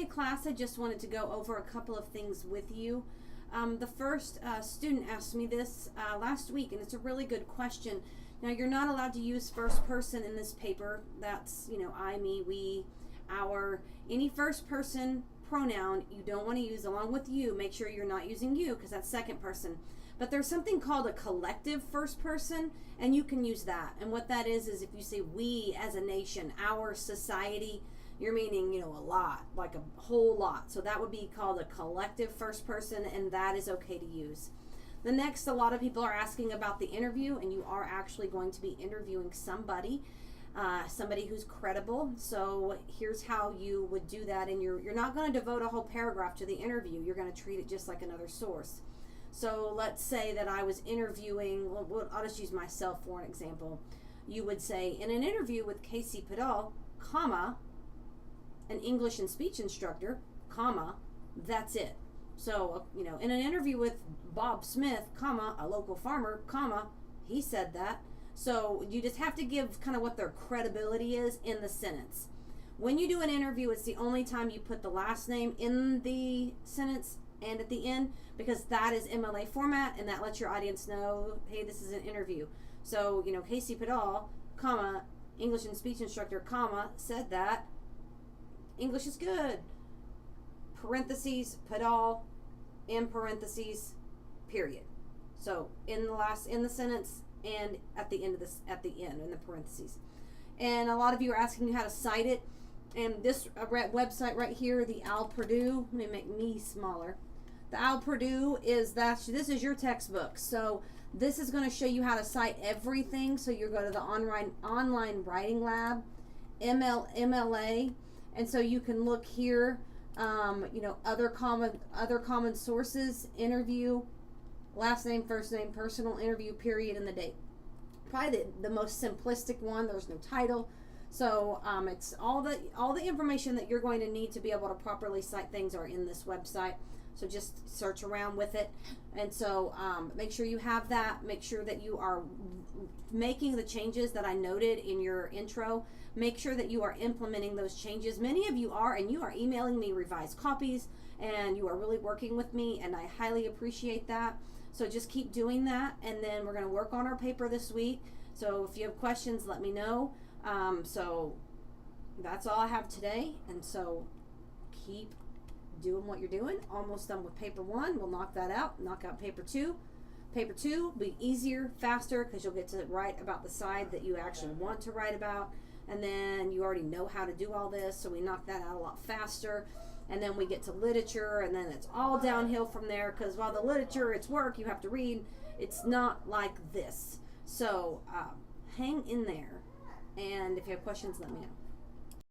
Hey class, I just wanted to go over a couple of things with you. The first student asked me this last week, and it's a really good question. Now, you're not allowed to use first person in this paper. That's, I, me, we, our. Any first person pronoun you don't want to use along with you. Make sure you're not using you because that's second person. But there's something called a collective first person, and you can use that. And what that is if you say we as a nation, our society, you're meaning, a lot, like a whole lot. So that would be called a collective first person, and that is okay to use. The next, a lot of people are asking about the interview, and you are actually going to be interviewing somebody who's credible. So here's how you would do that, and you're not going to devote a whole paragraph to the interview. You're going to treat it just like another source. So let's say that I was interviewing, I'll just use myself for an example. You would say, in an interview with Casey Padal, comma, an English and speech instructor, comma, that's it. So, in an interview with Bob Smith, comma, a local farmer, comma, he said that. So you just have to give kind of what their credibility is in the sentence. When you do an interview, it's the only time you put the last name in the sentence and at the end, because that is MLA format, and that lets your audience know, hey, this is an interview. So, Casey Padal, comma, English and speech instructor, comma, said that English is good, parentheses, Padal, in parentheses, period. So in the sentence and at the end in the parentheses. And a lot of you are asking me how to cite it. And this website right here, the Al Purdue, let me make me smaller. The Al Purdue this is your textbook. So this is going to show you how to cite everything. So you go to the online writing lab, MLA. And so you can look here, other common sources, interview, last name, first name, personal interview, period, and the date. Probably the most simplistic one. There's no title. So it's all the information that you're going to need to be able to properly cite things are in this website. So just search around with it. And so make sure you have that. Make sure that you are making the changes that I noted in your intro. Make sure that you are implementing those changes. Many of you are, and you are emailing me revised copies, and you are really working with me, and I highly appreciate that. So just keep doing that, and then we're going to work on our paper this week. So if you have questions, let me know. So that's all I have today, and so keep doing what you're doing. Almost done with paper 1. We'll knock that out. Knock out paper 2. Paper 2 will be easier, faster, because you'll get to write about the side that you actually want to write about. And then you already know how to do all this, so we knock that out a lot faster. And then we get to literature, and then it's all downhill from there, because while the literature, it's work, you have to read, it's not like this. So hang in there, and if you have questions, let me know.